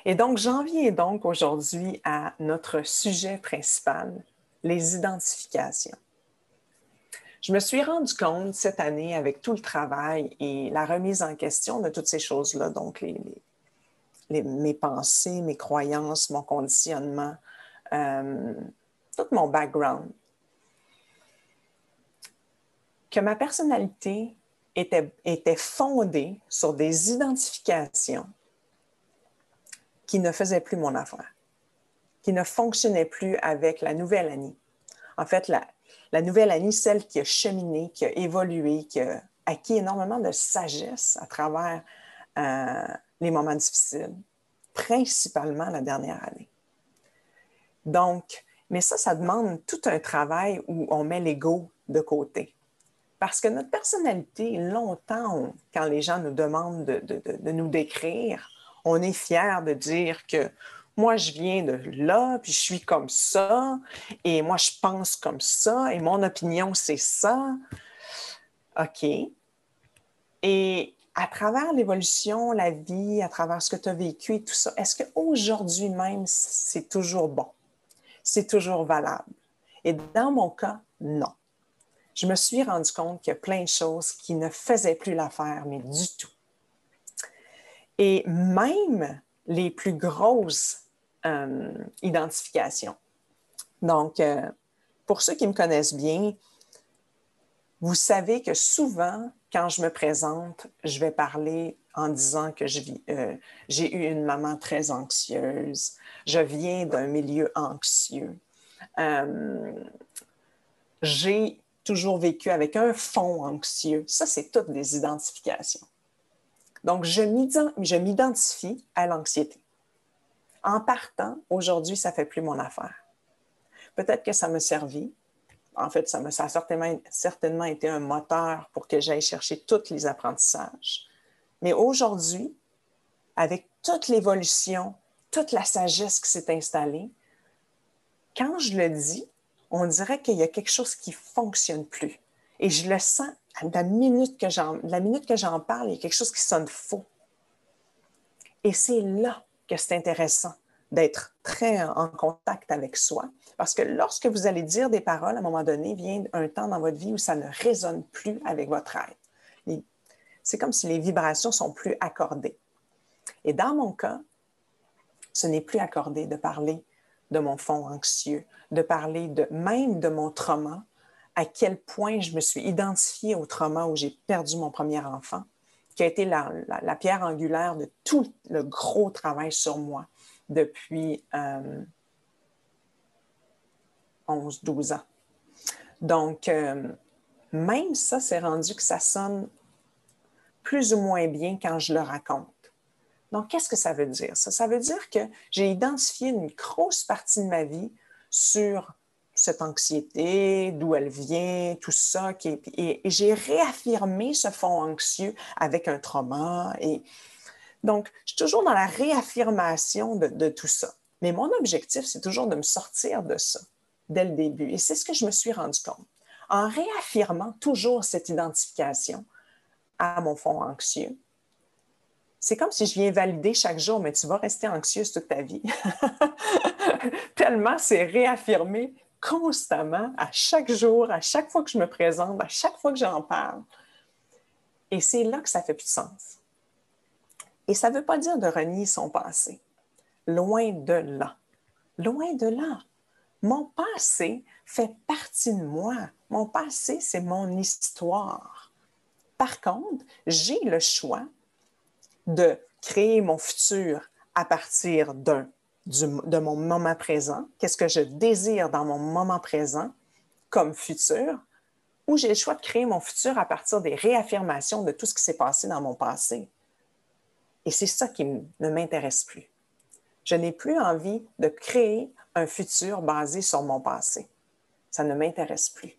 Et donc, j'en viens donc aujourd'hui à notre sujet principal, les identifications. Je me suis rendu compte cette année avec tout le travail et la remise en question de toutes ces choses-là, donc mes pensées, mes croyances, mon conditionnement, tout mon background, que ma personnalité était fondée sur des identifications qui ne faisaient plus mon affaire, qui ne fonctionnaient plus avec la nouvelle Annie. En fait, la nouvelle Annie, celle qui a cheminé, qui a évolué, qui a acquis énormément de sagesse à travers les moments difficiles, principalement la dernière année. Donc, mais ça demande tout un travail où on met l'ego de côté. Parce que notre personnalité, longtemps, quand les gens nous demandent de nous décrire, on est fier de dire que moi, je viens de là, puis je suis comme ça, et moi, je pense comme ça, et mon opinion, c'est ça. OK. Et à travers l'évolution, la vie, à travers ce que tu as vécu et tout ça, est-ce qu'aujourd'hui même, c'est toujours bon? C'est toujours valable? Et dans mon cas, non. Je me suis rendu compte qu'il y a plein de choses qui ne faisaient plus l'affaire, mais du tout. Et même les plus grosses identifications. Donc, pour ceux qui me connaissent bien, vous savez que souvent, quand je me présente, je vais parler en disant que j'ai eu une maman très anxieuse, je viens d'un milieu anxieux, j'ai toujours vécu avec un fond anxieux. Ça, c'est toutes des identifications. Donc, je m'identifie à l'anxiété. En partant, aujourd'hui, ça ne fait plus mon affaire. Peut-être que ça m'a servi. En fait, ça a certainement été un moteur pour que j'aille chercher tous les apprentissages. Mais aujourd'hui, avec toute l'évolution, toute la sagesse qui s'est installée, quand je le dis, on dirait qu'il y a quelque chose qui ne fonctionne plus. Et je le sens, la minute que j'en parle, il y a quelque chose qui sonne faux. Et c'est là que c'est intéressant d'être très en contact avec soi. Parce que lorsque vous allez dire des paroles, à un moment donné, vient un temps dans votre vie où ça ne résonne plus avec votre être. C'est comme si les vibrations sont plus accordées. Et dans mon cas, ce n'est plus accordé de parler de mon fond anxieux, de parler même de mon trauma, à quel point je me suis identifiée au trauma où j'ai perdu mon premier enfant, qui a été la pierre angulaire de tout le gros travail sur moi depuis 11-12 ans. Donc, même ça, c'est rendu que ça sonne plus ou moins bien quand je le raconte. Donc, qu'est-ce que ça veut dire? Ça veut dire que j'ai identifié une grosse partie de ma vie sur cette anxiété, d'où elle vient, tout ça, et j'ai réaffirmé ce fond anxieux avec un trauma. Et donc, je suis toujours dans la réaffirmation de tout ça. Mais mon objectif, c'est toujours de me sortir de ça dès le début. Et c'est ce que je me suis rendu compte. En réaffirmant toujours cette identification à mon fond anxieux, c'est comme si je viens valider chaque jour, mais tu vas rester anxieuse toute ta vie. Tellement c'est réaffirmé constamment, à chaque jour, à chaque fois que je me présente, à chaque fois que j'en parle. Et c'est là que ça fait plus de sens. Et ça ne veut pas dire de renier son passé. Loin de là. Loin de là. Mon passé fait partie de moi. Mon passé, c'est mon histoire. Par contre, j'ai le choix de créer mon futur à partir de mon moment présent. Qu'est-ce que je désire dans mon moment présent comme futur? Ou j'ai le choix de créer mon futur à partir des réaffirmations de tout ce qui s'est passé dans mon passé. Et c'est ça qui ne m'intéresse plus. Je n'ai plus envie de créer un futur basé sur mon passé. Ça ne m'intéresse plus.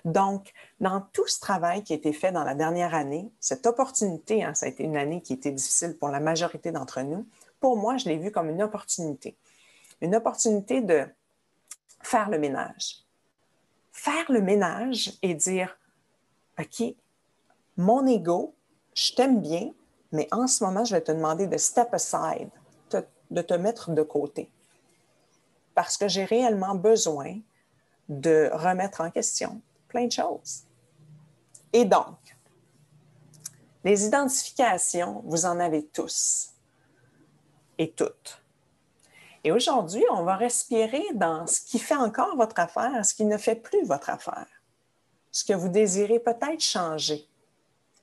Donc, dans tout ce travail qui a été fait dans la dernière année, cette opportunité, ça a été une année qui était difficile pour la majorité d'entre nous, pour moi, je l'ai vu comme une opportunité. Une opportunité de faire le ménage. Faire le ménage et dire, OK, mon ego, je t'aime bien, mais en ce moment, je vais te demander de step aside, de te mettre de côté parce que j'ai réellement besoin de remettre en question plein de choses. Et donc, les identifications, vous en avez tous et toutes. Et aujourd'hui, on va respirer dans ce qui fait encore votre affaire, ce qui ne fait plus votre affaire, ce que vous désirez peut-être changer.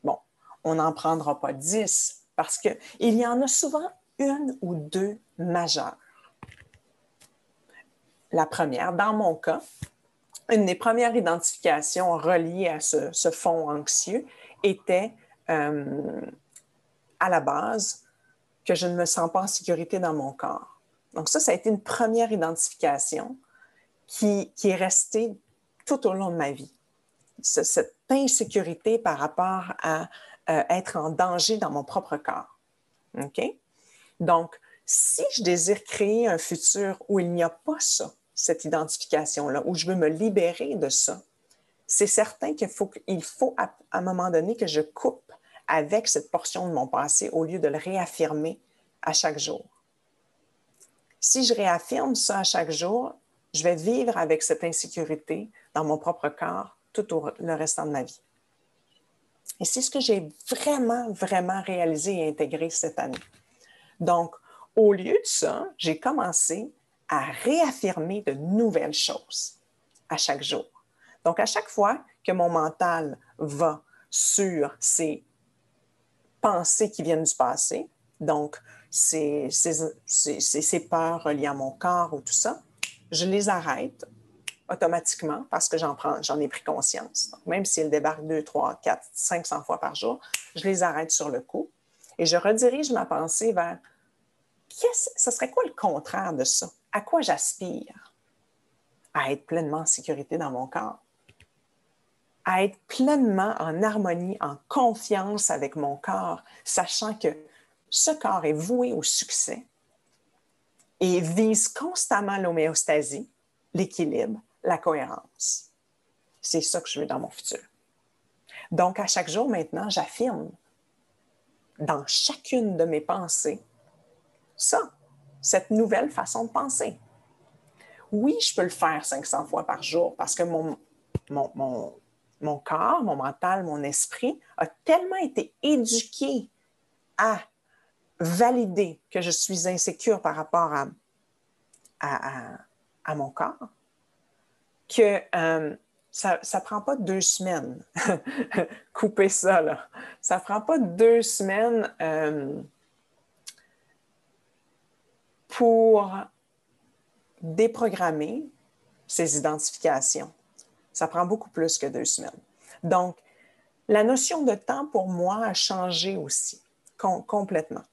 Bon, on n'en prendra pas 10 parce qu'il y en a souvent une ou deux majeures. La première, dans mon cas, une des premières identifications reliées à ce fond anxieux était à la base que je ne me sens pas en sécurité dans mon corps. Donc ça a été une première identification qui est restée tout au long de ma vie. Cette insécurité par rapport à être en danger dans mon propre corps. OK? Donc, si je désire créer un futur où il n'y a pas ça, cette identification-là, où je veux me libérer de ça, c'est certain qu'il faut à un moment donné que je coupe avec cette portion de mon passé au lieu de le réaffirmer à chaque jour. Si je réaffirme ça à chaque jour, je vais vivre avec cette insécurité dans mon propre corps tout le restant de ma vie. Et c'est ce que j'ai vraiment, vraiment réalisé et intégré cette année. Donc, au lieu de ça, j'ai commencé à réaffirmer de nouvelles choses à chaque jour. Donc, à chaque fois que mon mental va sur ces pensées qui viennent du passé, donc ces peurs reliées à mon corps ou tout ça, je les arrête automatiquement parce que j'en ai pris conscience. Donc, même s'ils débarquent 2, 3, 4, 500 fois par jour, je les arrête sur le coup et je redirige ma pensée vers ce serait quoi le contraire de ça? À quoi j'aspire? À être pleinement en sécurité dans mon corps. À être pleinement en harmonie, en confiance avec mon corps, sachant que ce corps est voué au succès et vise constamment l'homéostasie, l'équilibre, la cohérence. C'est ça que je veux dans mon futur. Donc, à chaque jour maintenant, j'affirme dans chacune de mes pensées ça, cette nouvelle façon de penser. Oui, je peux le faire 500 fois par jour parce que mon corps, mon mental, mon esprit a tellement été éduqué à valider que je suis insécure par rapport à mon corps que ça ne prend pas 2 semaines. Couper ça, là. Ça ne prend pas 2 semaines pour déprogrammer ces identifications. Ça prend beaucoup plus que 2 semaines. Donc, la notion de temps pour moi a changé aussi, complètement.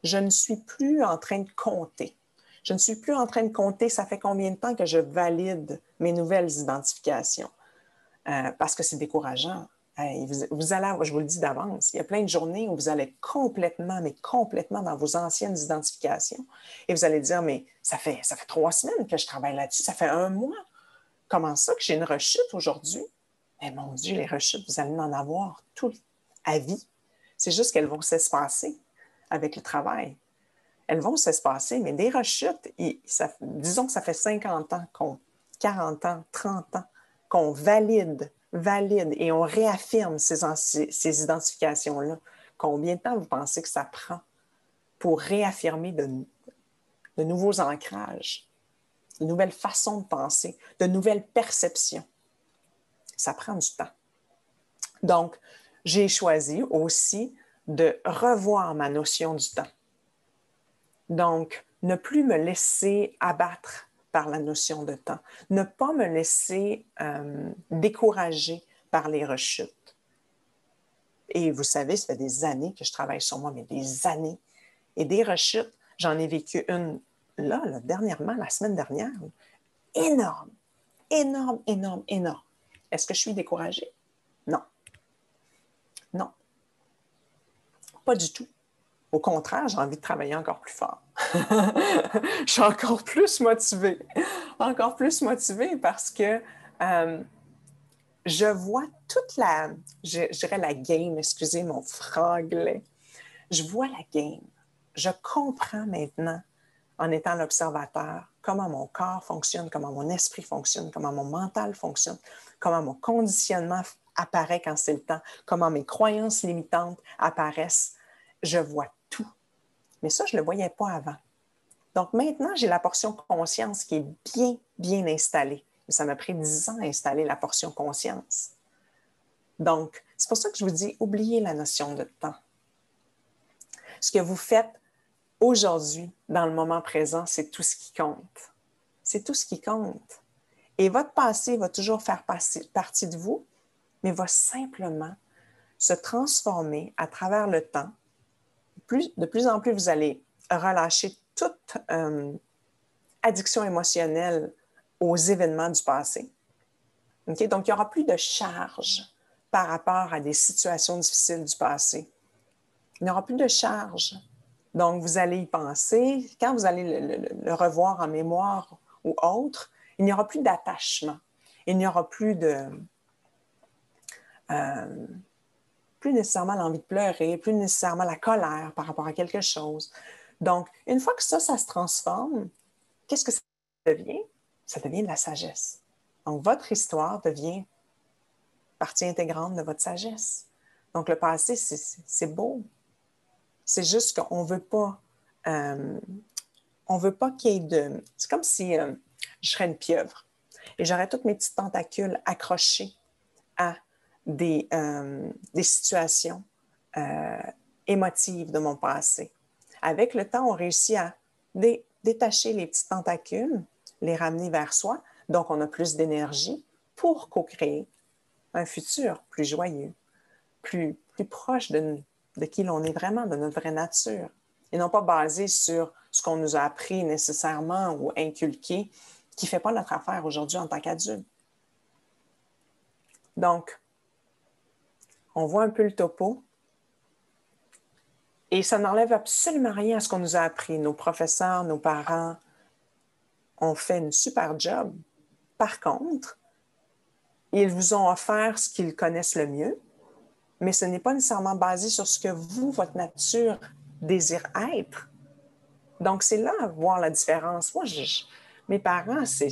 Je ne suis plus en train de compter. Je ne suis plus en train de compter ça fait combien de temps que je valide mes nouvelles identifications. Parce que c'est décourageant. Vous allez, je vous le dis d'avance, il y a plein de journées où vous allez complètement, mais complètement dans vos anciennes identifications. Et vous allez dire, mais ça fait 3 semaines que je travaille là-dessus, ça fait 1 mois. Comment ça que j'ai une rechute aujourd'hui? Mais mon Dieu, les rechutes, vous allez en avoir tout à vie. C'est juste qu'elles vont s'espacer avec le travail. Elles vont s'espacer, mais des rechutes, disons que ça fait 50 ans, 40 ans, 30 ans, qu'on valide et on réaffirme ces identifications-là. Combien de temps vous pensez que ça prend pour réaffirmer de nouveaux ancrages, de nouvelles façons de penser, de nouvelles perceptions? Ça prend du temps. Donc, j'ai choisi aussi de revoir ma notion du temps. Donc, ne plus me laisser abattre par la notion de temps. Ne pas me laisser décourager par les rechutes. Et vous savez, ça fait des années que je travaille sur moi, mais des années. Et des rechutes, j'en ai vécu une là, dernièrement, la semaine dernière. Énorme, énorme, énorme, énorme. Est-ce que je suis découragée? Non. Non. Pas du tout. Au contraire, j'ai envie de travailler encore plus fort. Je suis encore plus motivée. Encore plus motivée parce que je vois toute je dirais la game, excusez mon franglais. Je vois la game. Je comprends maintenant en étant l'observateur, comment mon corps fonctionne, comment mon esprit fonctionne, comment mon mental fonctionne, comment mon conditionnement apparaît quand c'est le temps, comment mes croyances limitantes apparaissent. Je vois tout. Mais ça, je ne le voyais pas avant. Donc maintenant, j'ai la portion conscience qui est bien, bien installée. Ça m'a pris 10 ans à installer la portion conscience. Donc, c'est pour ça que je vous dis, oubliez la notion de temps. Ce que vous faites aujourd'hui, dans le moment présent, c'est tout ce qui compte. C'est tout ce qui compte. Et votre passé va toujours faire partie de vous, mais va simplement se transformer à travers le temps. De plus en plus, vous allez relâcher toute addiction émotionnelle aux événements du passé. Okay? Donc, il n'y aura plus de charge par rapport à des situations difficiles du passé. Il n'y aura plus de charge. Donc, vous allez y penser. Quand vous allez le revoir en mémoire ou autre, il n'y aura plus d'attachement. Il n'y aura plus plus nécessairement l'envie de pleurer, plus nécessairement la colère par rapport à quelque chose. Donc, une fois que ça se transforme, qu'est-ce que ça devient? Ça devient de la sagesse. Donc, votre histoire devient partie intégrante de votre sagesse. Donc, le passé, c'est beau. C'est juste qu'on on veut pas qu'il y ait de... C'est comme si je serais une pieuvre et j'aurais toutes mes petits tentacules accrochés à des situations émotives de mon passé. Avec le temps, on réussit à détacher les petits tentacules, les ramener vers soi. Donc, on a plus d'énergie pour co-créer un futur plus joyeux, plus proche de qui l'on est vraiment, de notre vraie nature, et non pas basé sur ce qu'on nous a appris nécessairement ou inculqué, qui ne fait pas notre affaire aujourd'hui en tant qu'adulte. Donc, on voit un peu le topo, et ça n'enlève absolument rien à ce qu'on nous a appris. Nos professeurs, nos parents ont fait une super job. Par contre, ils vous ont offert ce qu'ils connaissent le mieux, mais ce n'est pas nécessairement basé sur ce que vous, votre nature, désire être. Donc, c'est là à voir la différence. Moi, mes parents, ça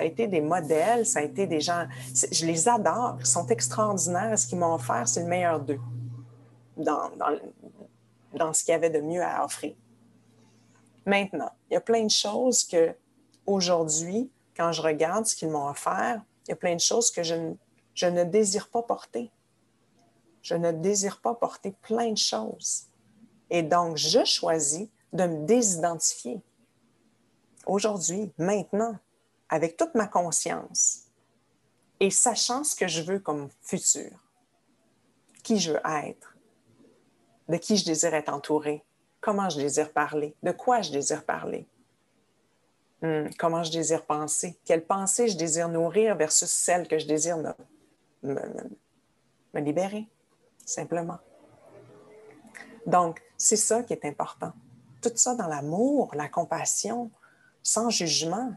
a été des modèles, ça a été des gens, je les adore, ils sont extraordinaires. Ce qu'ils m'ont offert, c'est le meilleur d'eux dans ce qu'il y avait de mieux à offrir. Maintenant, il y a plein de choses que, aujourd'hui, quand je regarde ce qu'ils m'ont offert, il y a plein de choses que je ne désire pas porter. Je ne désire pas porter plein de choses. Et donc, je choisis de me désidentifier. Aujourd'hui, maintenant, avec toute ma conscience et sachant ce que je veux comme futur, qui je veux être, de qui je désire être entourée, comment je désire parler, de quoi je désire parler, comment je désire penser, quelle pensée je désire nourrir versus celle que je désire me libérer, simplement. Donc, c'est ça qui est important. Tout ça dans l'amour, la compassion, sans jugement,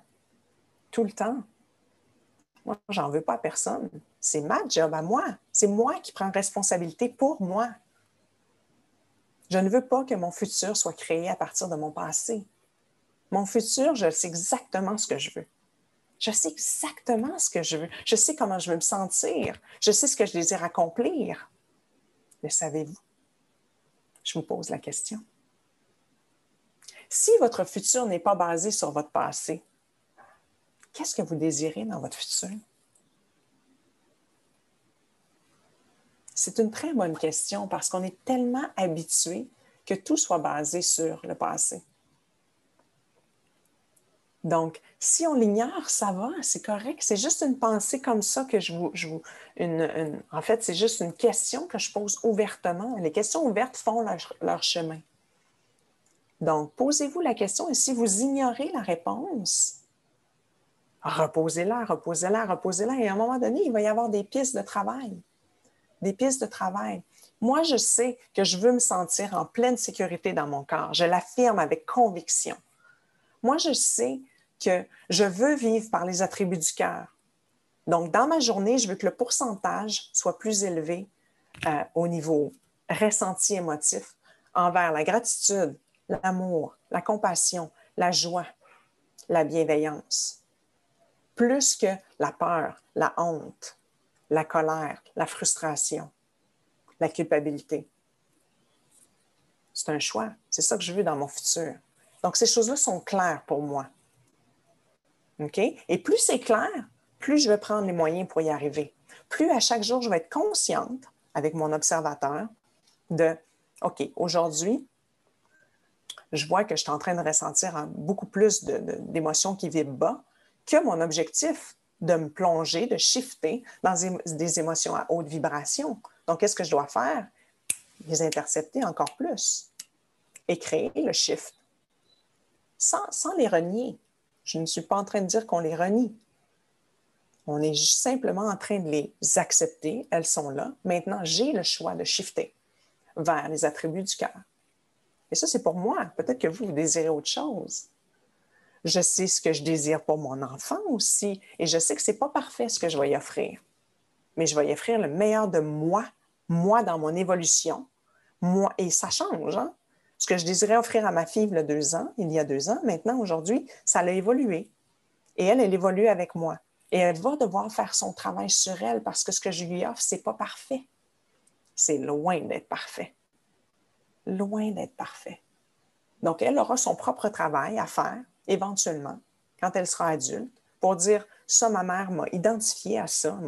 tout le temps. Moi, j'en veux pas à personne. C'est ma job à moi. C'est moi qui prends responsabilité pour moi. Je ne veux pas que mon futur soit créé à partir de mon passé. Mon futur, je sais exactement ce que je veux. Je sais exactement ce que je veux. Je sais comment je veux me sentir. Je sais ce que je désire accomplir. Le savez-vous? Je vous pose la question. Si votre futur n'est pas basé sur votre passé, qu'est-ce que vous désirez dans votre futur? C'est une très bonne question parce qu'on est tellement habitué que tout soit basé sur le passé. Donc, si on l'ignore, ça va, c'est correct. C'est juste une pensée comme ça que en fait, c'est juste une question que je pose ouvertement. Les questions ouvertes font leur chemin. Donc, posez-vous la question et si vous ignorez la réponse, reposez-la, reposez-la, reposez-la. Et à un moment donné, il va y avoir des pistes de travail. Des pistes de travail. Moi, je sais que je veux me sentir en pleine sécurité dans mon corps. Je l'affirme avec conviction. Moi, je sais que je veux vivre par les attributs du cœur. Donc, dans ma journée, je veux que le pourcentage soit plus élevé au niveau ressenti émotif envers la gratitude, l'amour, la compassion, la joie, la bienveillance, plus que la peur, la honte, la colère, la frustration, la culpabilité. C'est un choix. C'est ça que je veux dans mon futur. Donc, ces choses-là sont claires pour moi. OK? Et plus c'est clair, plus je vais prendre les moyens pour y arriver. Plus à chaque jour, je vais être consciente avec mon observateur de, OK, aujourd'hui, je vois que je suis en train de ressentir beaucoup plus d'émotions qui vibrent bas que mon objectif de me plonger, de shifter dans des émotions à haute vibration. Donc, qu'est-ce que je dois faire? Les intercepter encore plus et créer le shift sans les renier. Je ne suis pas en train de dire qu'on les renie. On est simplement en train de les accepter. Elles sont là. Maintenant, j'ai le choix de shifter vers les attributs du cœur. Et ça, c'est pour moi. Peut-être que vous désirez autre chose. Je sais ce que je désire pour mon enfant aussi. Et je sais que ce n'est pas parfait ce que je vais y offrir. Mais je vais y offrir le meilleur de moi, moi dans mon évolution. Moi, et ça change, hein? Ce que je désirais offrir à ma fille il y a 2 ans, maintenant, aujourd'hui, ça a évolué. Et elle évolue avec moi. Et elle va devoir faire son travail sur elle parce que ce que je lui offre, ce n'est pas parfait. C'est loin d'être parfait. Loin d'être parfait. Donc, elle aura son propre travail à faire, éventuellement, quand elle sera adulte, pour dire, ça, ma mère m'a identifié à ça,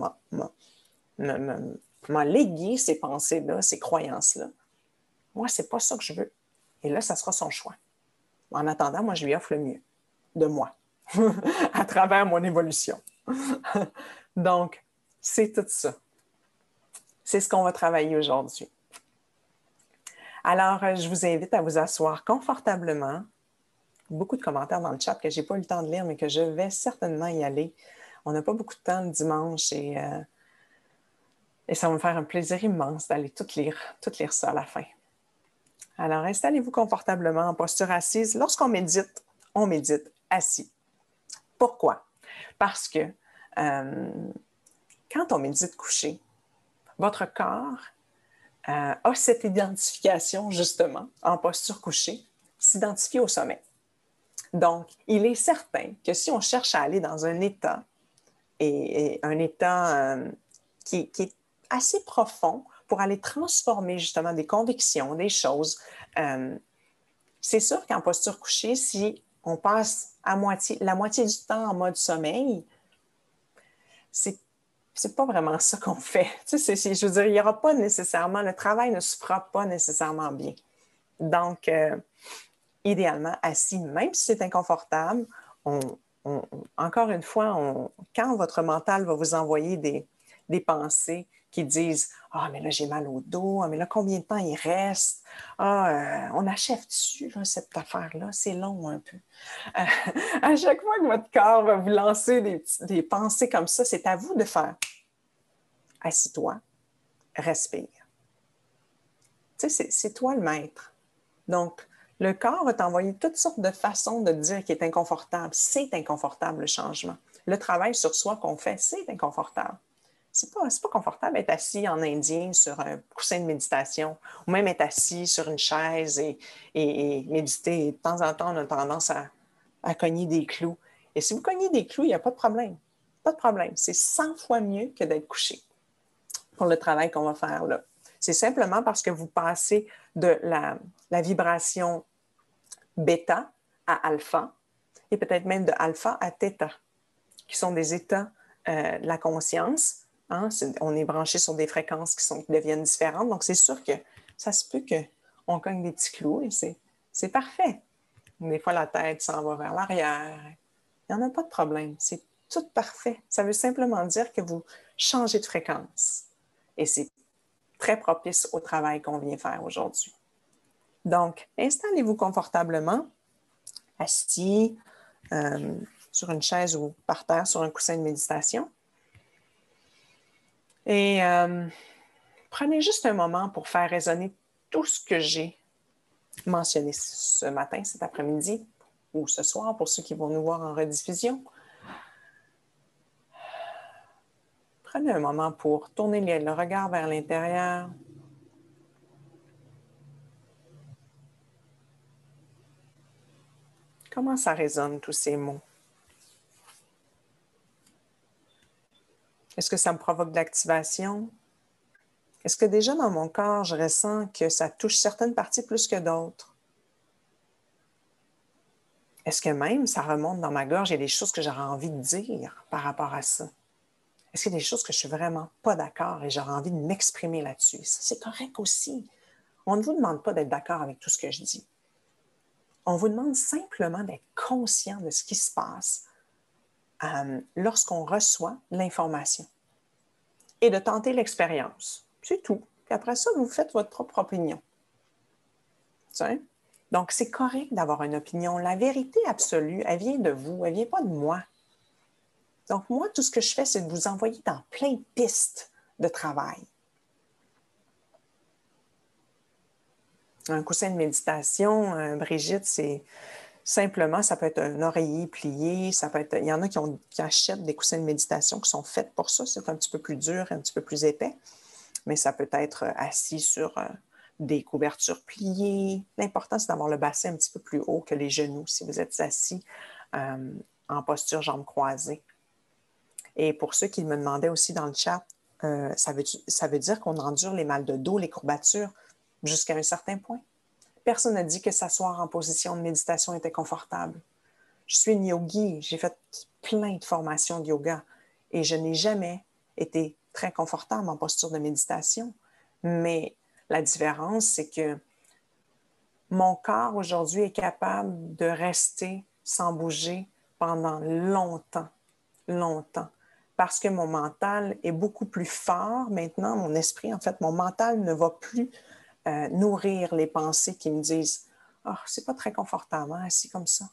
m'a légué ces pensées-là, ces croyances-là. Moi, ce n'est pas ça que je veux. Et là, ça sera son choix. En attendant, moi, je lui offre le mieux de moi, à travers mon évolution. Donc, c'est tout ça. C'est ce qu'on va travailler aujourd'hui. Alors, je vous invite à vous asseoir confortablement. Beaucoup de commentaires dans le chat que je n'ai pas eu le temps de lire, mais que je vais certainement y aller. On n'a pas beaucoup de temps le dimanche et ça va me faire un plaisir immense d'aller tout lire ça à la fin. Alors, installez-vous confortablement en posture assise. Lorsqu'on médite, on médite assis. Pourquoi? Parce que quand on médite couché, votre corps a cette identification, justement, en posture couchée, s'identifie au sommeil. Donc, il est certain que si on cherche à aller dans un état, et un état qui est assez profond pour aller transformer justement des convictions, des choses, c'est sûr qu'en posture couchée, si on passe la moitié du temps en mode sommeil, c'est pas vraiment ça qu'on fait. Tu sais, je veux dire, il y aura pas nécessairement, le travail ne se fera pas nécessairement bien. Donc, idéalement, assis, même si c'est inconfortable, encore une fois, quand votre mental va vous envoyer des pensées qui disent « Ah, mais là, j'ai mal au dos. Ah, mais là, combien de temps il reste? Ah, on achève-tu cette affaire-là? C'est long un peu. » À chaque fois que votre corps va vous lancer des pensées comme ça, c'est à vous de faire « Assis-toi, respire. » Tu sais, c'est toi le maître. Donc, le corps va t'envoyer toutes sortes de façons de te dire qu'il est inconfortable. C'est inconfortable, le changement. Le travail sur soi qu'on fait, c'est inconfortable. C'est pas confortable d'être assis en indien sur un coussin de méditation ou même être assis sur une chaise et méditer. Et de temps en temps, on a tendance à cogner des clous. Et si vous cognez des clous, il n'y a pas de problème. Pas de problème. C'est 100 fois mieux que d'être couché pour le travail qu'on va faire là. C'est simplement parce que vous passez de la vibration bêta à alpha et peut-être même de alpha à theta, qui sont des états de la conscience. Hein? On est branché sur des fréquences qui deviennent différentes. Donc, c'est sûr que ça se peut qu'on cogne des petits clous et c'est parfait. Des fois, la tête s'en va vers l'arrière. Il n'y en a pas de problème. C'est tout parfait. Ça veut simplement dire que vous changez de fréquence. Et c'est très propice au travail qu'on vient faire aujourd'hui. Donc, installez-vous confortablement, assis sur une chaise ou par terre sur un coussin de méditation. Et prenez juste un moment pour faire résonner tout ce que j'ai mentionné ce matin, cet après-midi ou ce soir pour ceux qui vont nous voir en rediffusion. Prenez un moment pour tourner le regard vers l'intérieur. Comment ça résonne, tous ces mots? Est-ce que ça me provoque de l'activation? Est-ce que déjà dans mon corps, je ressens que ça touche certaines parties plus que d'autres? Est-ce que même ça remonte dans ma gorge, il y a des choses que j'aurais envie de dire par rapport à ça? Est-ce qu'il y a des choses que je suis vraiment pas d'accord et j'aurais envie de m'exprimer là-dessus? Ça, c'est correct aussi. On ne vous demande pas d'être d'accord avec tout ce que je dis. On vous demande simplement d'être conscient de ce qui se passe lorsqu'on reçoit l'information et de tenter l'expérience. C'est tout. Puis après ça, vous faites votre propre opinion. T'sais? Donc, c'est correct d'avoir une opinion. La vérité absolue, elle vient de vous, elle ne vient pas de moi. Donc, moi, tout ce que je fais, c'est de vous envoyer dans plein de pistes de travail. Un coussin de méditation, Brigitte, c'est simplement, ça peut être un oreiller plié, ça peut être, il y en a qui achètent des coussins de méditation qui sont faits pour ça, c'est un petit peu plus dur, un petit peu plus épais, mais ça peut être assis sur des couvertures pliées. L'important, c'est d'avoir le bassin un petit peu plus haut que les genoux si vous êtes assis en posture jambes croisées. Et pour ceux qui me demandaient aussi dans le chat, ça veut dire qu'on endure les mal de dos, les courbatures, jusqu'à un certain point. Personne n'a dit que s'asseoir en position de méditation était confortable. Je suis une yogi, j'ai fait plein de formations de yoga et je n'ai jamais été très confortable en posture de méditation. Mais la différence, c'est que mon corps aujourd'hui est capable de rester sans bouger pendant longtemps, longtemps. Parce que mon mental est beaucoup plus fort maintenant, mon esprit, en fait, mon mental ne va plus nourrir les pensées qui me disent « Ah, oh, c'est pas très confortable, hein, assis comme ça. »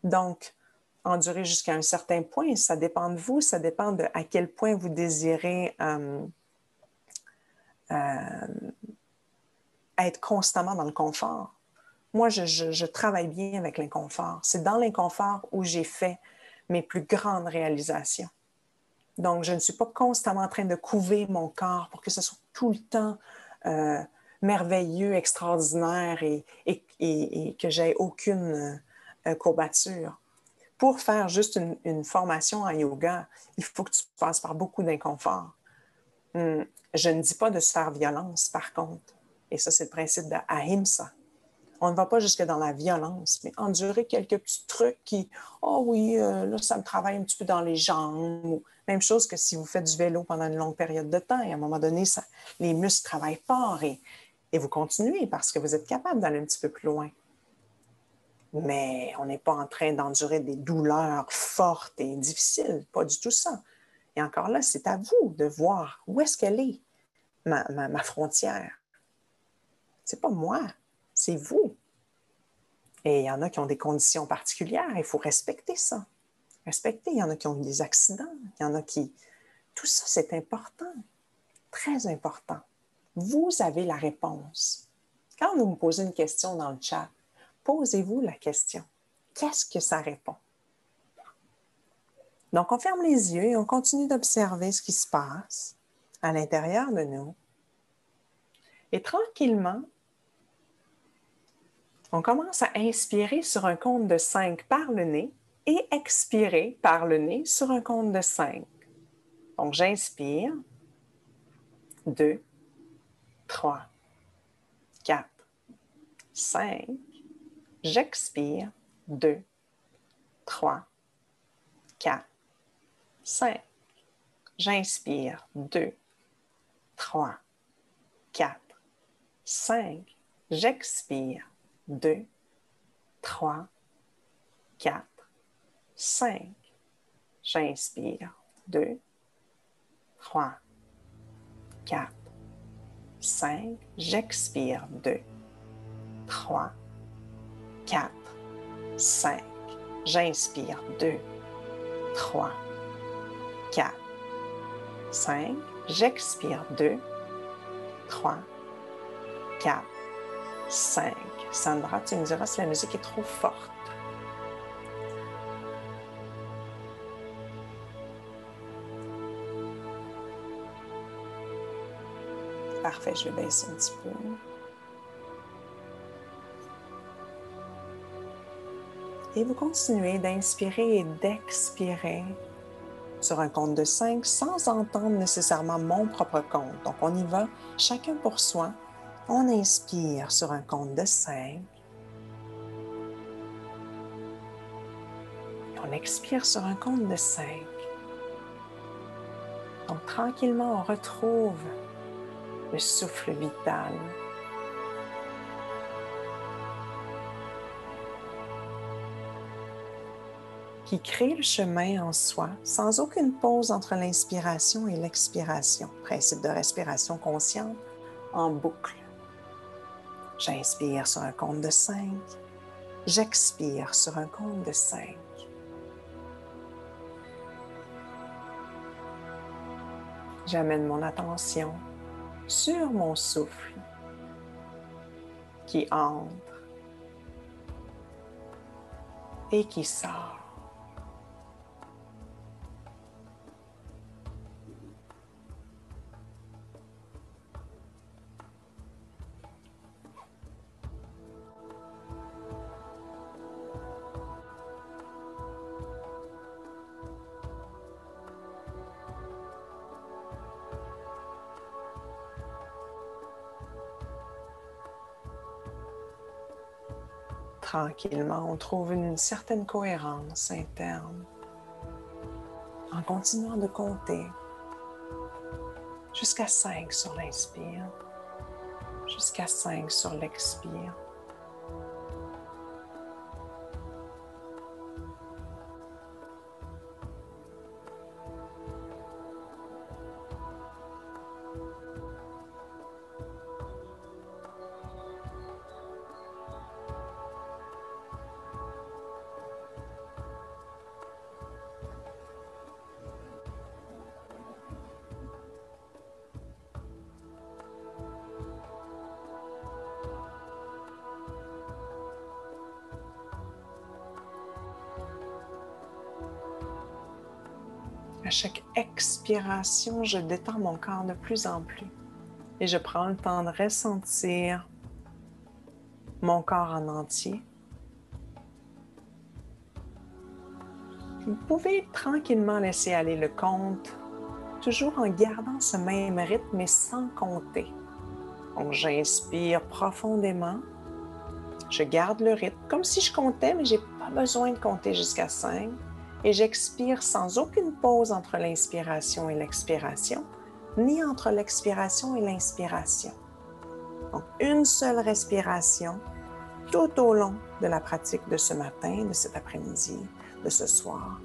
Donc, endurer jusqu'à un certain point, ça dépend de vous, ça dépend de à quel point vous désirez être constamment dans le confort. Moi, je travaille bien avec l'inconfort. C'est dans l'inconfort où j'ai fait mes plus grandes réalisations. Donc, je ne suis pas constamment en train de couver mon corps pour que ce soit tout le temps merveilleux, extraordinaire et que j'aie aucune courbature. Pour faire juste une formation en yoga, il faut que tu passes par beaucoup d'inconfort. Je ne dis pas de se faire violence, par contre. Et ça, c'est le principe de Ahimsa. On ne va pas jusque dans la violence, mais endurer quelques petits trucs qui, oh oui, là, ça me travaille un petit peu dans les jambes. Même chose que si vous faites du vélo pendant une longue période de temps et à un moment donné, les muscles travaillent fort et vous continuez parce que vous êtes capable d'aller un petit peu plus loin. Mais on n'est pas en train d'endurer des douleurs fortes et difficiles, pas du tout ça. Et encore là, c'est à vous de voir où est-ce qu'elle est, ma frontière. C'est pas moi, c'est vous. Et il y en a qui ont des conditions particulières, il faut respecter ça. Respecter, il y en a qui ont eu des accidents, il y en a qui... Tout ça, c'est important, très important. Vous avez la réponse. Quand vous me posez une question dans le chat, posez-vous la question. Qu'est-ce que ça répond? Donc, on ferme les yeux et on continue d'observer ce qui se passe à l'intérieur de nous. Et tranquillement, on commence à inspirer sur un compte de 5 par le nez et expirer par le nez sur un compte de 5. Donc, j'inspire. 2, 3, 4, 5. J'expire. 2, 3, 4, 5. J'inspire. 2, 3, 4, 5. J'expire. 2, 3, 4, 5. J'inspire. 2, 3, 4, 5. J'expire. 2, 3, 4, 5. J'inspire. 2, 3, 4, 5. J'expire. 2, 3, 4, 5. Sandra, tu me diras si la musique est trop forte. Parfait, je vais baisser un petit peu. Et vous continuez d'inspirer et d'expirer sur un compte de 5 sans entendre nécessairement mon propre compte. Donc, on y va chacun pour soi. On inspire sur un compte de 5. On expire sur un compte de 5. Donc, tranquillement, on retrouve le souffle vital. Qui crée le chemin en soi sans aucune pause entre l'inspiration et l'expiration. Principe de respiration consciente en boucle. J'inspire sur un compte de 5. J'expire sur un compte de 5. J'amène mon attention sur mon souffle qui entre et qui sort. Tranquillement, on trouve une certaine cohérence interne en continuant de compter jusqu'à 5 sur l'inspire, jusqu'à 5 sur l'expire. À chaque expiration, je détends mon corps de plus en plus et je prends le temps de ressentir mon corps en entier. Vous pouvez tranquillement laisser aller le compte, toujours en gardant ce même rythme mais sans compter. Donc j'inspire profondément, je garde le rythme comme si je comptais mais je n'ai pas besoin de compter jusqu'à 5. Et j'expire sans aucune pause entre l'inspiration et l'expiration, ni entre l'expiration et l'inspiration. Donc, une seule respiration tout au long de la pratique de ce matin, de cet après-midi, de ce soir.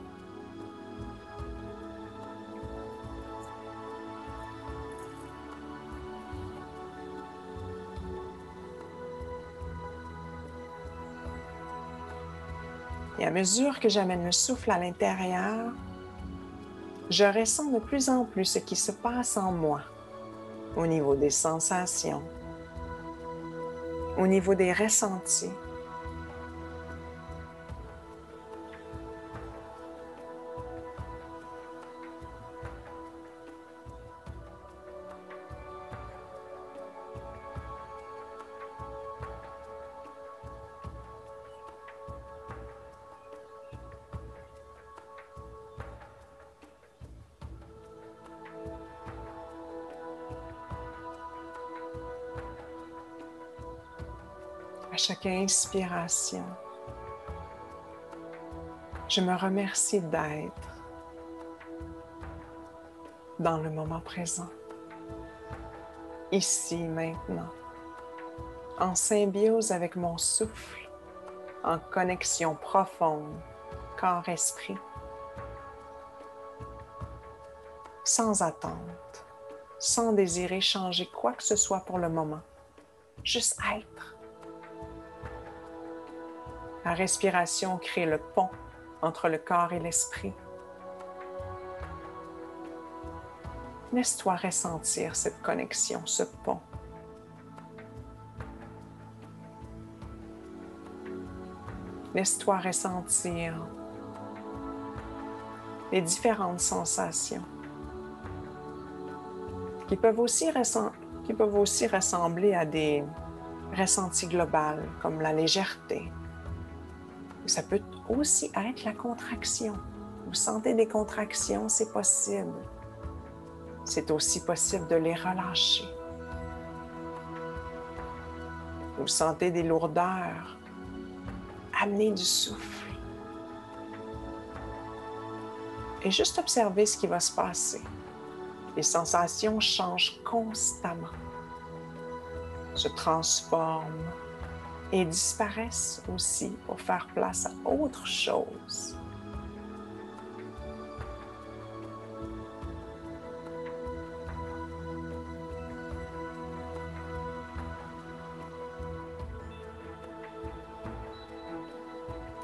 Et à mesure que j'amène le souffle à l'intérieur, je ressens de plus en plus ce qui se passe en moi, au niveau des sensations, au niveau des ressentis. À chaque inspiration, je me remercie d'être dans le moment présent, ici, maintenant, en symbiose avec mon souffle, en connexion profonde, corps-esprit, sans attente, sans désirer changer quoi que ce soit pour le moment, juste être. La respiration crée le pont entre le corps et l'esprit. Laisse-toi ressentir cette connexion, ce pont. Laisse-toi ressentir les différentes sensations qui peuvent aussi ressembler à des ressentis globaux comme la légèreté. Ça peut aussi être la contraction. Vous sentez des contractions, c'est possible. C'est aussi possible de les relâcher. Vous sentez des lourdeurs, amenez du souffle. Et juste observez ce qui va se passer. Les sensations changent constamment, se transforment et disparaissent aussi pour faire place à autre chose.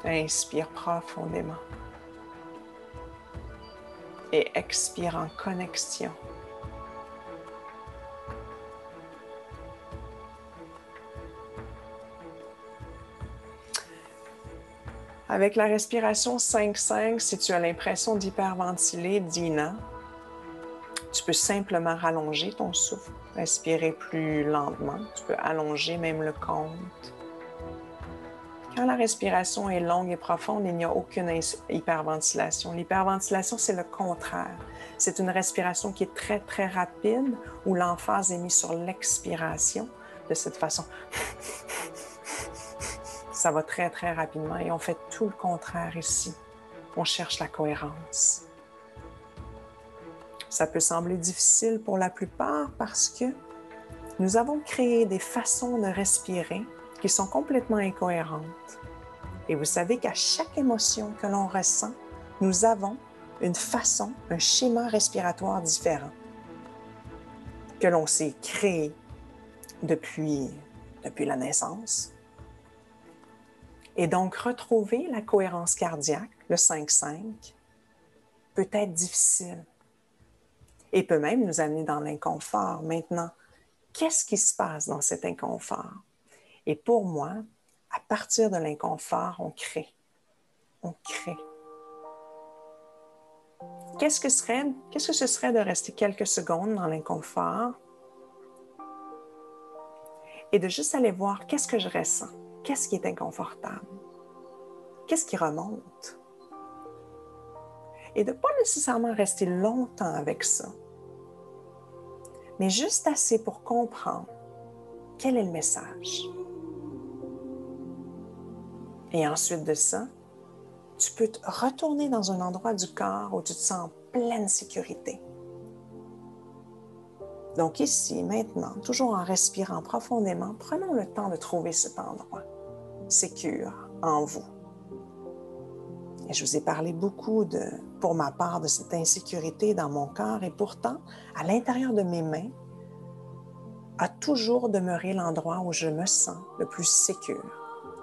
Inspire profondément et expire en connexion. Avec la respiration 5-5, si tu as l'impression d'hyperventiler, Dina, tu peux simplement rallonger ton souffle, respirer plus lentement. Tu peux allonger même le compte. Quand la respiration est longue et profonde, il n'y a aucune hyperventilation. L'hyperventilation, c'est le contraire. C'est une respiration qui est très, très rapide, où l'emphase est mise sur l'expiration de cette façon. Ça va très, très rapidement et on fait tout le contraire ici. On cherche la cohérence. Ça peut sembler difficile pour la plupart parce que nous avons créé des façons de respirer qui sont complètement incohérentes. Et vous savez qu'à chaque émotion que l'on ressent, nous avons une façon, un schéma respiratoire différent que l'on s'est créé depuis la naissance. Et donc, retrouver la cohérence cardiaque, le 5-5, peut être difficile et peut même nous amener dans l'inconfort. Maintenant, qu'est-ce qui se passe dans cet inconfort? Et pour moi, à partir de l'inconfort, on crée. On crée. Qu'est-ce que ce serait de rester quelques secondes dans l'inconfort et de juste aller voir qu'est-ce que je ressens? Qu'est-ce qui est inconfortable? Qu'est-ce qui remonte? Et de ne pas nécessairement rester longtemps avec ça, mais juste assez pour comprendre quel est le message. Et ensuite de ça, tu peux te retourner dans un endroit du corps où tu te sens en pleine sécurité. Donc ici, maintenant, toujours en respirant profondément, prenons le temps de trouver cet endroit sécure en vous. Et je vous ai parlé beaucoup pour ma part, de cette insécurité dans mon corps et pourtant, à l'intérieur de mes mains, a toujours demeuré l'endroit où je me sens le plus sécure.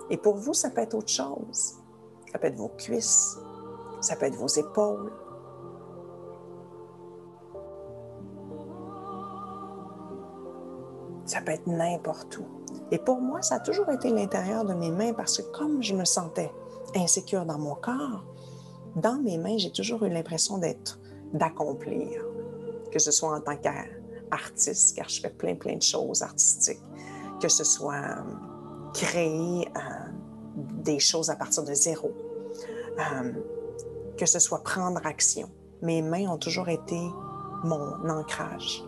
Et pour vous, ça peut être autre chose. Ça peut être vos cuisses, ça peut être vos épaules. Ça peut être n'importe où. Et pour moi, ça a toujours été l'intérieur de mes mains parce que comme je me sentais insécure dans mon corps, dans mes mains, j'ai toujours eu l'impression d'accomplir, que ce soit en tant qu'artiste, car je fais plein de choses artistiques, que ce soit créer des choses à partir de zéro, que ce soit prendre action. Mes mains ont toujours été mon ancrage.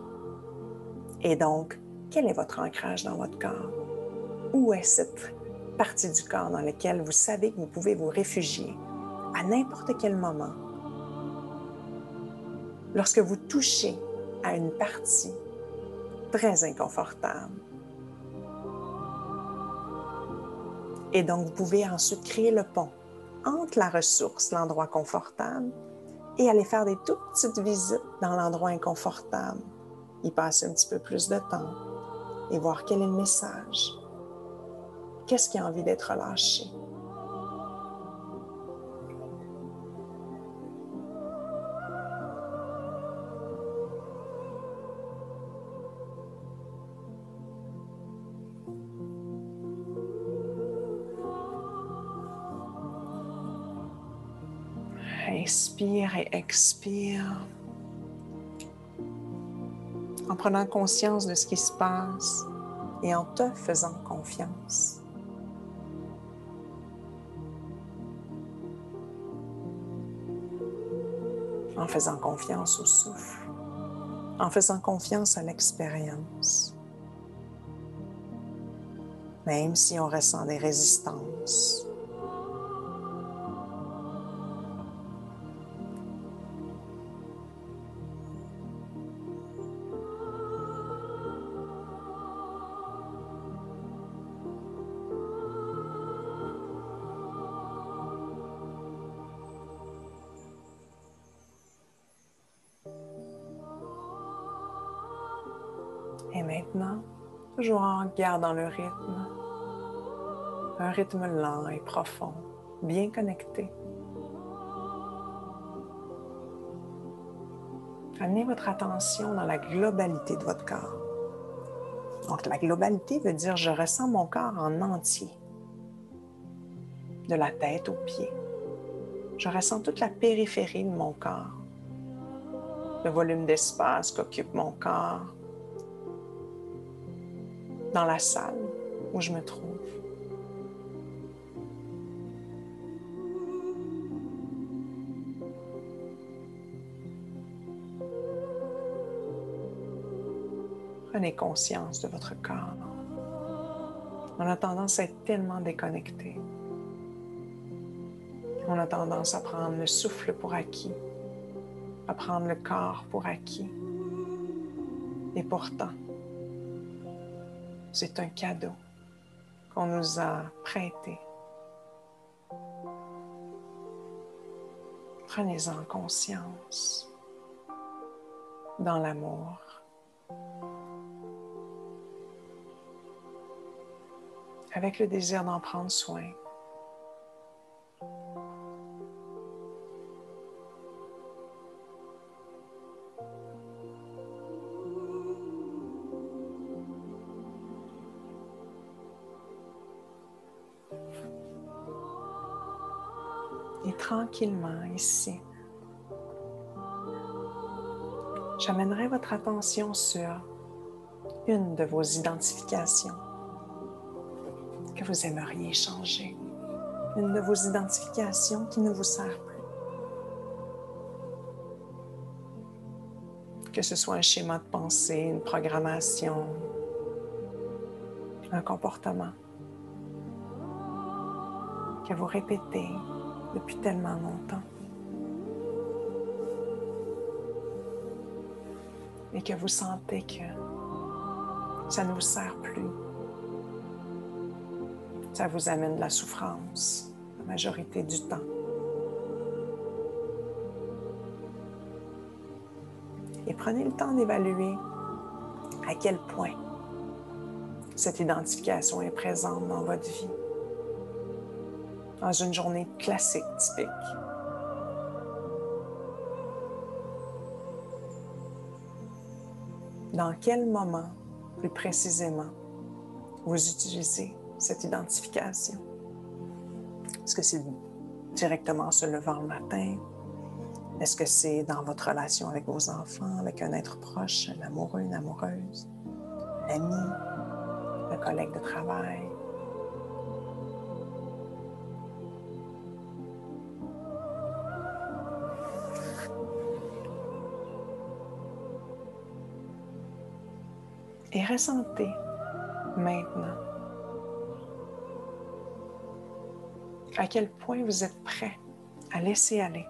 Et donc, quel est votre ancrage dans votre corps? Où est cette partie du corps dans laquelle vous savez que vous pouvez vous réfugier à n'importe quel moment? Lorsque vous touchez à une partie très inconfortable. Et donc, vous pouvez ensuite créer le pont entre la ressource, l'endroit confortable, et aller faire des toutes petites visites dans l'endroit inconfortable. Y passer un petit peu plus de temps et voir quel est le message. Qu'est-ce qui a envie d'être relâché? Inspire et expire. En prenant conscience de ce qui se passe et en te faisant confiance. en faisant confiance au souffle, en faisant confiance à l'expérience. Même si on ressent des résistances. Et maintenant, toujours en gardant le rythme, un rythme lent et profond, bien connecté. Amenez votre attention dans la globalité de votre corps. Donc, la globalité veut dire je ressens mon corps en entier, de la tête aux pieds. Je ressens toute la périphérie de mon corps, le volume d'espace qu'occupe mon corps dans la salle où je me trouve. Prenez conscience de votre corps. On a tendance à être tellement déconnecté. On a tendance à prendre le souffle pour acquis, à prendre le corps pour acquis. Et pourtant, c'est un cadeau qu'on nous a prêté. Prenez-en conscience dans l'amour. Avec le désir d'en prendre soin. Et tranquillement, ici, j'amènerai votre attention sur une de vos identifications que vous aimeriez changer. Une de vos identifications qui ne vous sert plus. Que ce soit un schéma de pensée, une programmation, un comportement que vous répétez depuis tellement longtemps et que vous sentez que ça ne vous sert plus. Ça vous amène de la souffrance la majorité du temps. Et prenez le temps d'évaluer à quel point cette identification est présente dans votre vie. Dans une journée classique, typique. Dans quel moment, plus précisément, vous utilisez cette identification? Est-ce que c'est directement en se levant le matin? Est-ce que c'est dans votre relation avec vos enfants, avec un être proche, un amoureux, une amoureuse, un ami, un collègue de travail? Et ressentez maintenant à quel point vous êtes prêt à laisser aller.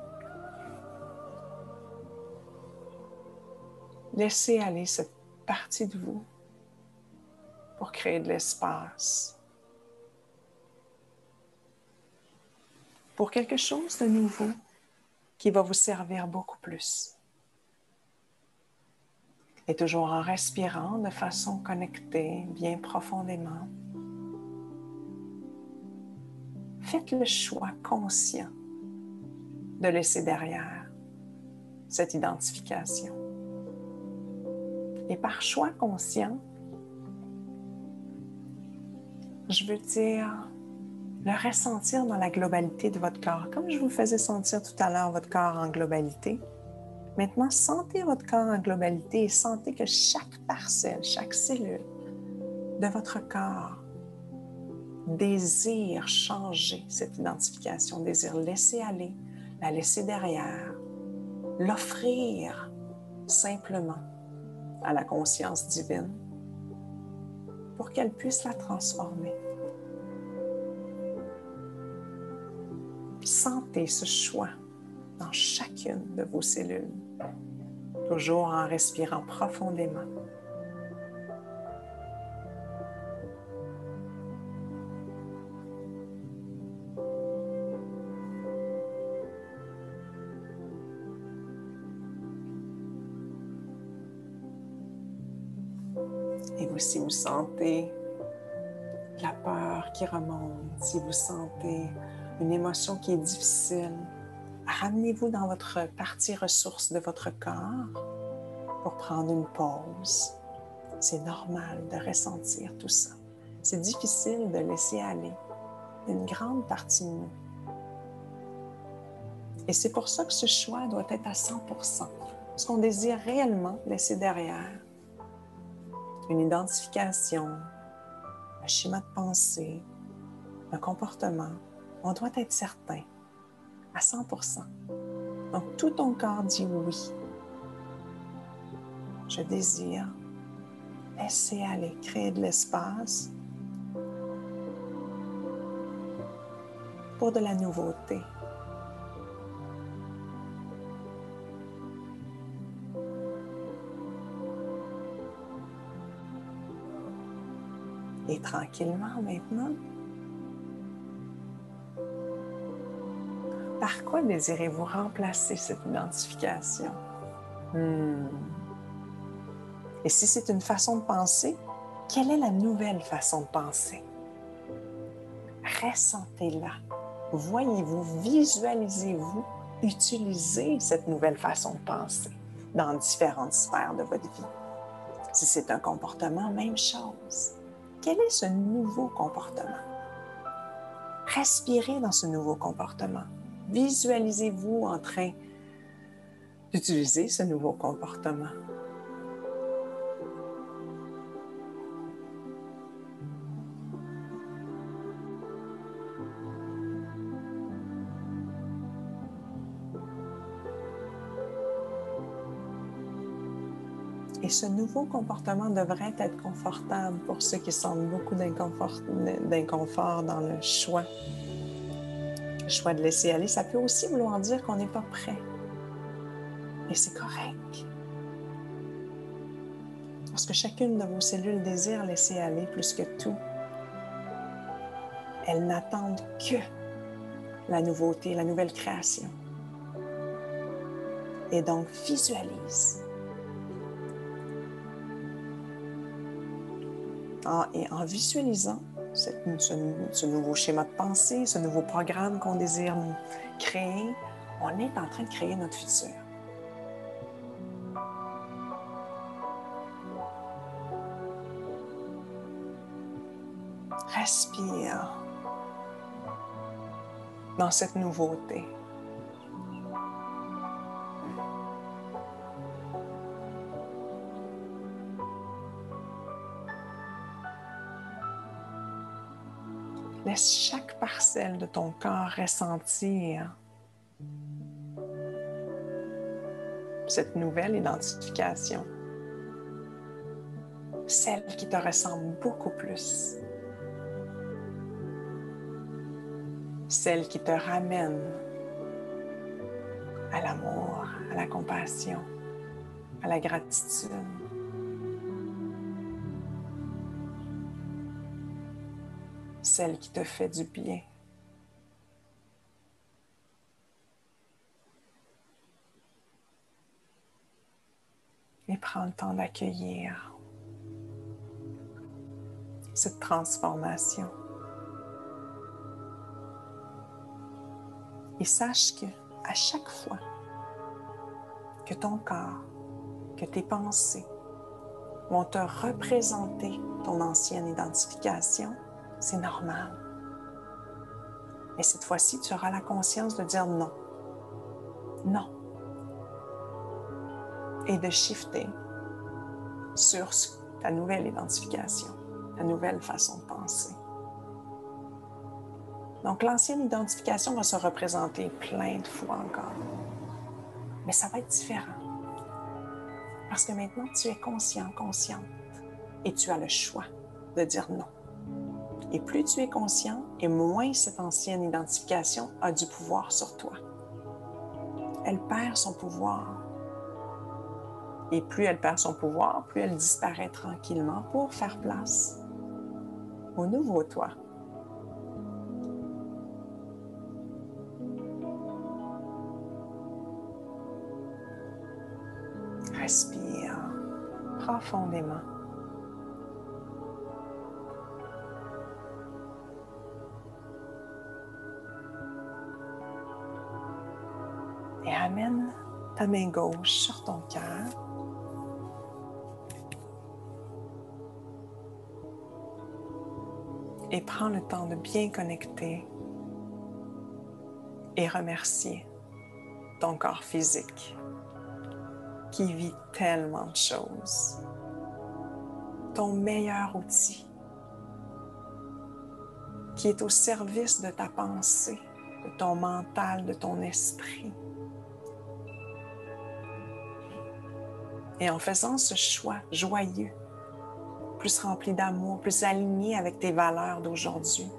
Laissez aller cette partie de vous pour créer de l'espace pour quelque chose de nouveau qui va vous servir beaucoup plus. Et toujours en respirant de façon connectée, bien profondément, faites le choix conscient de laisser derrière cette identification. Et par choix conscient, je veux dire le ressentir dans la globalité de votre corps. Comme je vous faisais sentir tout à l'heure votre corps en globalité, maintenant sentez votre corps en globalité et sentez que chaque parcelle, chaque cellule de votre corps désire changer cette identification, désire laisser aller, la laisser derrière l'offrir simplement à la conscience divine pour qu'elle puisse la transformer. Sentez ce choix dans chacune de vos cellules, toujours en respirant profondément. Et vous, si vous sentez la peur qui remonte, si vous sentez une émotion qui est difficile, ramenez-vous dans votre partie ressource de votre corps pour prendre une pause. C'est normal de ressentir tout ça. C'est difficile de laisser aller une grande partie de nous. Et c'est pour ça que ce choix doit être à 100%. Parce qu'on désire réellement laisser derrière une identification, un schéma de pensée, un comportement. On doit être certain, à 100%. Donc, tout ton corps dit oui. Je désire laisser aller, créer de l'espace pour de la nouveauté. Et tranquillement maintenant, par quoi désirez-vous remplacer cette identification? Et si c'est une façon de penser, quelle est la nouvelle façon de penser? Ressentez-la. Voyez-vous, visualisez-vous utiliser cette nouvelle façon de penser dans différentes sphères de votre vie. Si c'est un comportement, même chose. Quel est ce nouveau comportement? Respirez dans ce nouveau comportement. Visualisez-vous en train d'utiliser ce nouveau comportement. Et ce nouveau comportement devrait être confortable pour ceux qui sentent beaucoup d'inconfort dans le choix de laisser aller. Ça peut aussi vouloir dire qu'on n'est pas prêt. Et c'est correct. Parce que chacune de vos cellules désire laisser aller plus que tout. Elles n'attendent que la nouveauté, la nouvelle création. Et donc, visualise. Et en visualisant ce nouveau schéma de pensée, ce nouveau programme qu'on désire créer, on est en train de créer notre futur. Respire dans cette nouveauté. Laisse chaque parcelle de ton corps ressentir cette nouvelle identification, celle qui te ressemble beaucoup plus, celle qui te ramène à l'amour, à la compassion, à la gratitude. Celle qui te fait du bien. Et prends le temps d'accueillir cette transformation. Et sache que à chaque fois que ton corps, que tes pensées vont te représenter ton ancienne identification, c'est normal. Mais cette fois-ci, tu auras la conscience de dire non. Non. Et de shifter sur ta nouvelle identification, ta nouvelle façon de penser. Donc, l'ancienne identification va se représenter plein de fois encore. Mais ça va être différent. Parce que maintenant, tu es conscient, consciente. Et tu as le choix de dire non. Et plus tu es conscient, et moins cette ancienne identification a du pouvoir sur toi. Elle perd son pouvoir. Et plus elle perd son pouvoir, plus elle disparaît tranquillement pour faire place au nouveau toi. Respire profondément. Et amène ta main gauche sur ton cœur. Et prends le temps de bien connecter et remercier ton corps physique qui vit tellement de choses. Ton meilleur outil qui est au service de ta pensée, de ton mental, de ton esprit. Et en faisant ce choix joyeux, plus rempli d'amour, plus aligné avec tes valeurs d'aujourd'hui,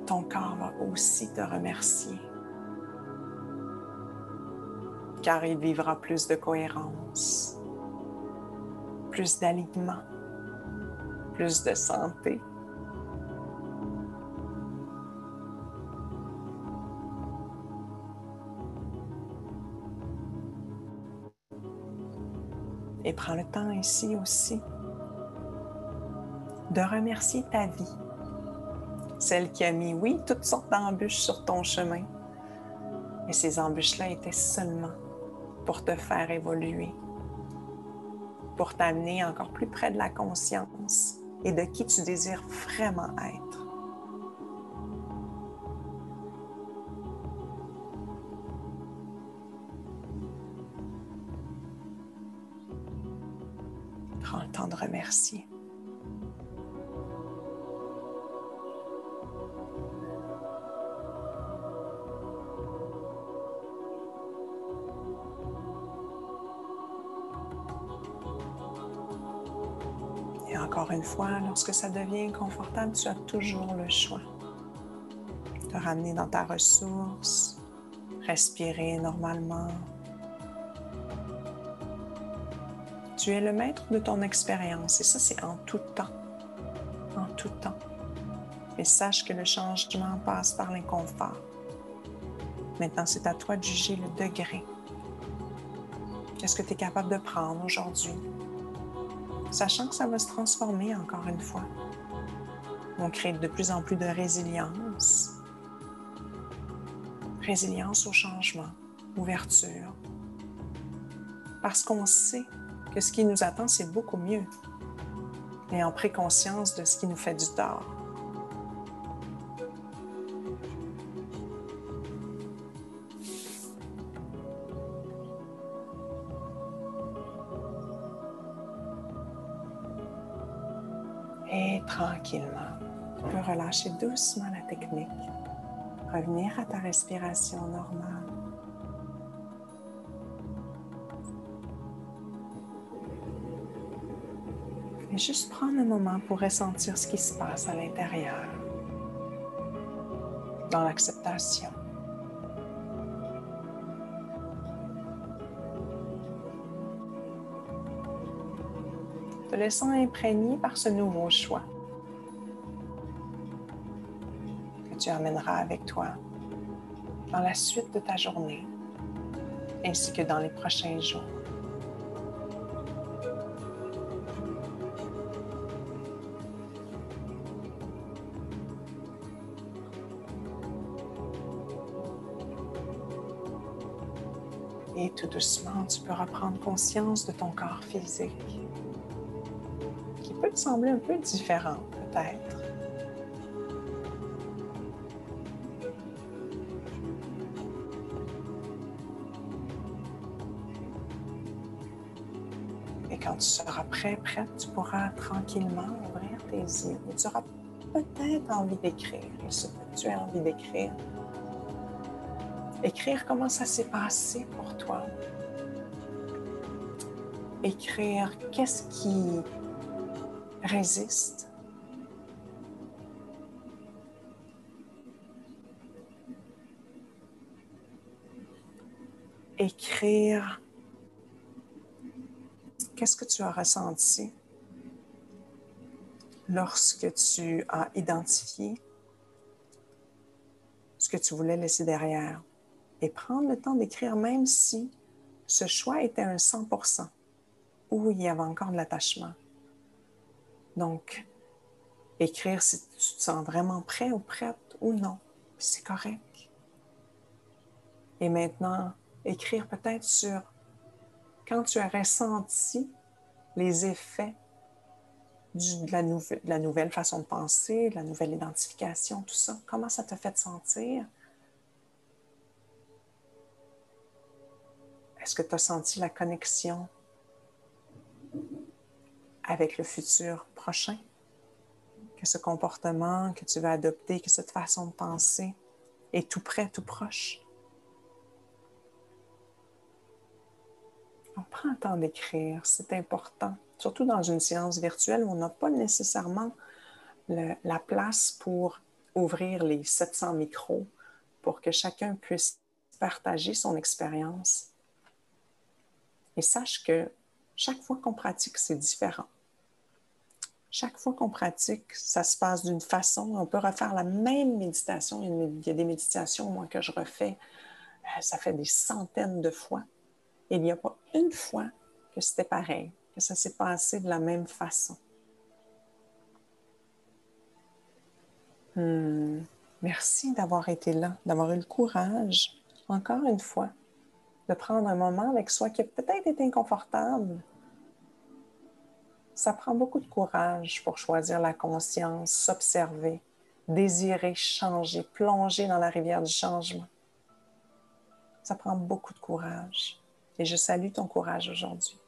ton corps va aussi te remercier. Car il vivra plus de cohérence, plus d'alignement, plus de santé. Et prends le temps ici aussi de remercier ta vie, celle qui a mis, oui, toutes sortes d'embûches sur ton chemin. Mais ces embûches-là étaient seulement pour te faire évoluer, pour t'amener encore plus près de la conscience et de qui tu désires vraiment être. Prends le temps de remercier. Et encore une fois, lorsque ça devient inconfortable, tu as toujours le choix de te ramener dans ta ressource, respirer normalement. Tu es le maître de ton expérience et ça, c'est en tout temps. En tout temps. Et sache que le changement passe par l'inconfort. Maintenant, c'est à toi de juger le degré. Qu'est-ce que tu es capable de prendre aujourd'hui? Sachant que ça va se transformer encore une fois. On crée de plus en plus de résilience. Résilience au changement, ouverture. Parce qu'on sait que ce qui nous attend, c'est beaucoup mieux. Mais en préconscience de ce qui nous fait du tort. Et tranquillement, tu peux relâcher doucement la technique, revenir à ta respiration normale. Et juste prendre un moment pour ressentir ce qui se passe à l'intérieur, dans l'acceptation. Te laissant imprégner par ce nouveau choix que tu amèneras avec toi dans la suite de ta journée, ainsi que dans les prochains jours. Et tout doucement, tu peux reprendre conscience de ton corps physique, qui peut te sembler un peu différent, peut-être. Et quand tu seras prêt, prête, tu pourras tranquillement ouvrir tes yeux. Et tu auras peut-être envie d'écrire. Il se peut que tu aies envie d'écrire Écrire comment ça s'est passé pour toi. Écrire qu'est-ce qui résiste. Écrire qu'est-ce que tu as ressenti lorsque tu as identifié ce que tu voulais laisser derrière. Et prendre le temps d'écrire même si ce choix était un 100% où il y avait encore de l'attachement. Donc, écrire si tu te sens vraiment prêt ou prête ou non, c'est correct. Et maintenant, écrire peut-être sur quand tu as ressenti les effets de la nouvelle façon de penser, de la nouvelle identification, tout ça. Comment ça t'a fait sentir? Est-ce que tu as senti la connexion avec le futur prochain? Que ce comportement que tu vas adopter, que cette façon de penser est tout près, tout proche? On prend le temps d'écrire, c'est important. Surtout dans une séance virtuelle où on n'a pas nécessairement la place pour ouvrir les 700 micros pour que chacun puisse partager son expérience. Et sache que chaque fois qu'on pratique, c'est différent. Chaque fois qu'on pratique, ça se passe d'une façon. On peut refaire la même méditation. Il y a des méditations, moi, que je refais, ça fait des centaines de fois. Et il n'y a pas une fois que c'était pareil, que ça s'est passé de la même façon. Merci d'avoir été là, d'avoir eu le courage, encore une fois, de prendre un moment avec soi qui a peut-être été inconfortable. Ça prend beaucoup de courage pour choisir la conscience, s'observer, désirer changer, plonger dans la rivière du changement. Ça prend beaucoup de courage. Et je salue ton courage aujourd'hui.